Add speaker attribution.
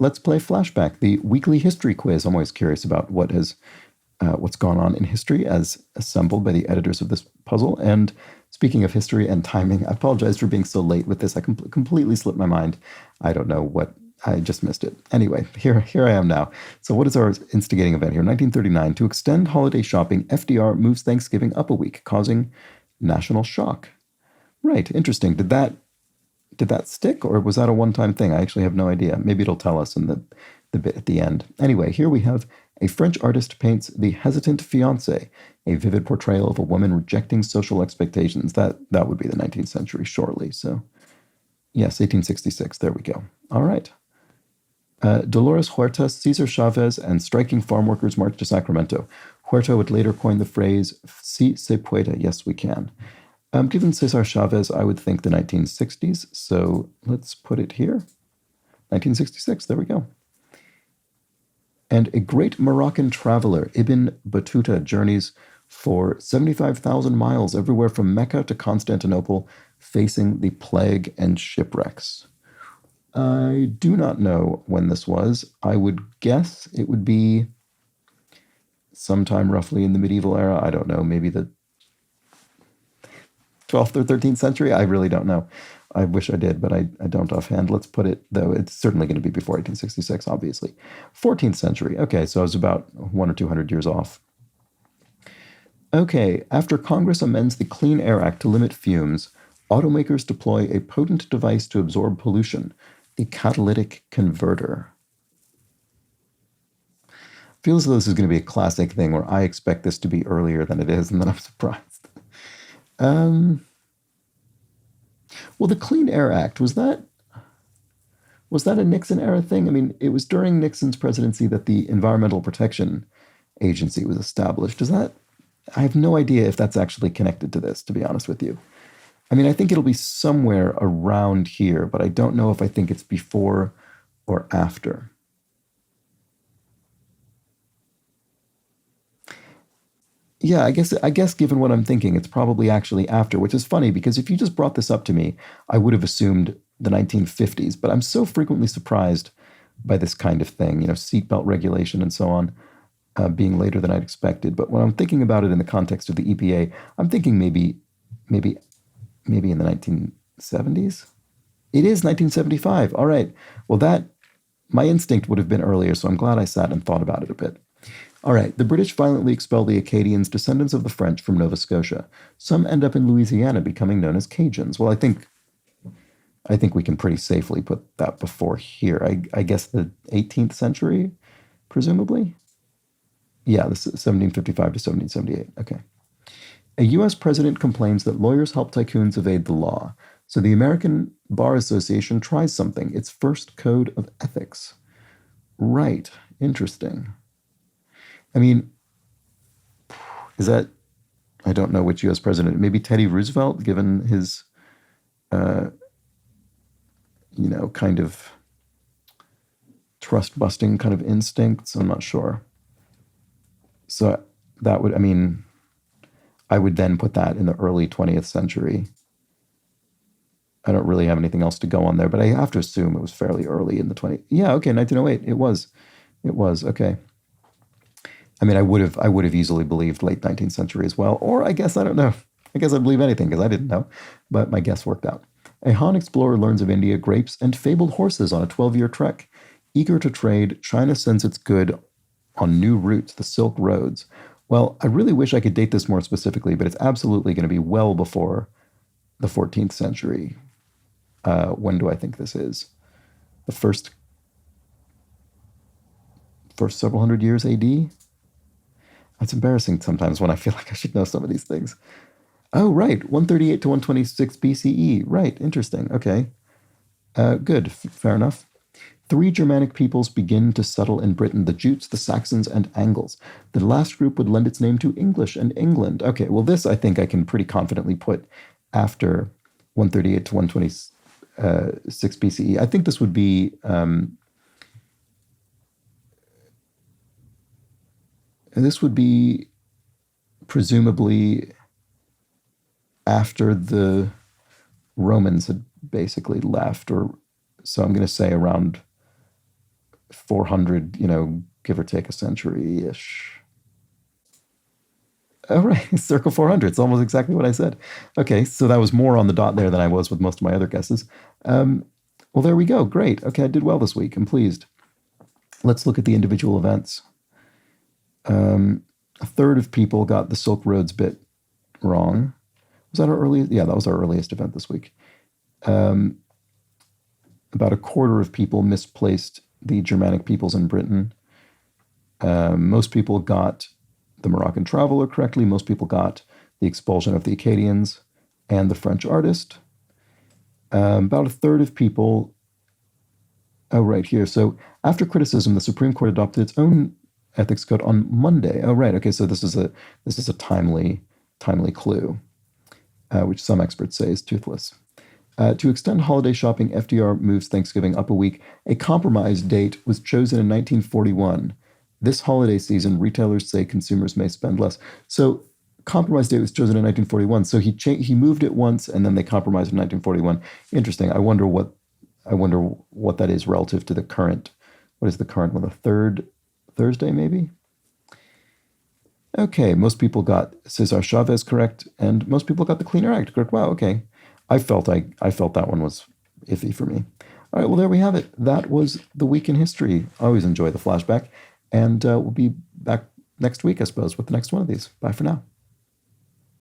Speaker 1: let's play Flashback, the weekly history quiz. I'm always curious about what's gone on in history as assembled by the editors of this puzzle. And speaking of history and timing, I apologize for being so late with this. I completely slipped my mind. I don't know what, I just missed it. Anyway, here I am now. So what is our instigating event here? 1939, to extend holiday shopping, FDR moves Thanksgiving up a week, causing national shock. Right, interesting. Did that stick, or was that a one-time thing? I actually have no idea. Maybe it'll tell us in the bit at the end. Anyway, here we have a French artist paints The Hesitant Fiancé, a vivid portrayal of a woman rejecting social expectations. That would be the 19th century, surely. So, yes, 1866. There we go. All right. Dolores Huerta, Cesar Chavez, and striking farm workers march to Sacramento. Huerta would later coin the phrase, "Si se puede," yes, we can. Given Cesar Chavez, I would think the 1960s, so let's put it here. 1966, there we go. And a great Moroccan traveler, Ibn Battuta, journeys for 75,000 miles everywhere from Mecca to Constantinople, facing the plague and shipwrecks. I do not know when this was. I would guess it would be sometime roughly in the medieval era. I don't know, maybe the 12th or 13th century. I really don't know. I wish I did, but I don't offhand. Let's put it, though, it's certainly going to be before 1866, obviously. 14th century. Okay, so I was about 100 or 200 years off. Okay, after Congress amends the Clean Air Act to limit fumes, automakers deploy a potent device to absorb pollution, the catalytic converter. Feels as though this is going to be a classic thing where I expect this to be earlier than it is, and then I'm surprised. Well, the Clean Air Act, was that a Nixon era thing? I mean, it was during Nixon's presidency that the Environmental Protection Agency was established. I have no idea if that's actually connected to this, to be honest with you. I mean, I think it'll be somewhere around here, but I don't know if I think it's before or after. Yeah, I guess given what I'm thinking, it's probably actually after, which is funny because if you just brought this up to me, I would have assumed the 1950s, but I'm so frequently surprised by this kind of thing, seatbelt regulation and so on, being later than I'd expected. But when I'm thinking about it in the context of the EPA, I'm thinking maybe in the 1970s. It is 1975. All right. Well, my instinct would have been earlier, so I'm glad I sat and thought about it a bit. All right, the British violently expel the Acadians, descendants of the French, from Nova Scotia. Some end up in Louisiana, becoming known as Cajuns. Well, I think we can pretty safely put that before here. I guess the 18th century, presumably? Yeah, this is 1755 to 1778. Okay. A U.S. president complains that lawyers help tycoons evade the law. So the American Bar Association tries something, its first code of ethics. Right, interesting. I mean, I don't know which U.S. president, maybe Teddy Roosevelt, given his, kind of trust-busting kind of instincts. I'm not sure. So I would then put that in the early 20th century. I don't really have anything else to go on there, but I have to assume it was fairly early in the 20th. Yeah, okay, 1908. It was, okay. I mean, I would have easily believed late 19th century as well. Or I guess, I don't know. I guess I'd believe anything because I didn't know. But my guess worked out. A Han explorer learns of India, grapes, and fabled horses on a 12-year trek. Eager to trade, China sends its good on new routes, the Silk Roads. Well, I really wish I could date this more specifically, but it's absolutely going to be well before the 14th century. When do I think this is? The first several hundred years AD? It's embarrassing sometimes when I feel like I should know some of these things. Oh, right. 138 to 126 BCE. Right. Interesting. Okay. Good. Fair enough. 3 Germanic peoples begin to settle in Britain, the Jutes, the Saxons, and Angles. The last group would lend its name to English and England. Okay, well, this I think I can pretty confidently put after 138 to 126 BCE. I think this would be... this would be presumably after the Romans had basically left, so I'm going to say around 400, give or take a century-ish. Oh, right. Circa 400. It's almost exactly what I said. Okay, so that was more on the dot there than I was with most of my other guesses. Um, well, there we go. Great. Okay, I did well this week. I'm pleased. Let's look at the individual events. A third of people got the Silk Roads bit wrong. Was that our earliest? Yeah, that was our earliest event this week. About a quarter of people misplaced the Germanic peoples in Britain. Most people got the Moroccan traveler correctly. Most people got the expulsion of the Acadians and the French artist. About a third of people. Oh, right here. So after criticism, the Supreme Court adopted its own ethics code on Monday. Oh, right. Okay, so this is a timely clue, which some experts say is toothless. To extend holiday shopping, FDR moves Thanksgiving up a week. A compromise date was chosen in 1941. This holiday season, retailers say consumers may spend less. So, compromise date was chosen in 1941. So he moved it once, and then they compromised in 1941. Interesting. I wonder what that is relative to the current. What is the current one? The third Thursday, maybe. Okay, most people got Cesar Chavez correct, and most people got the Clean Air Act correct. Wow. Okay. I felt that one was iffy for me. All right, well, there we have it. That was the week in history. I always enjoy the flashback, and we'll be back next week, I suppose, with the next one of these. Bye for now.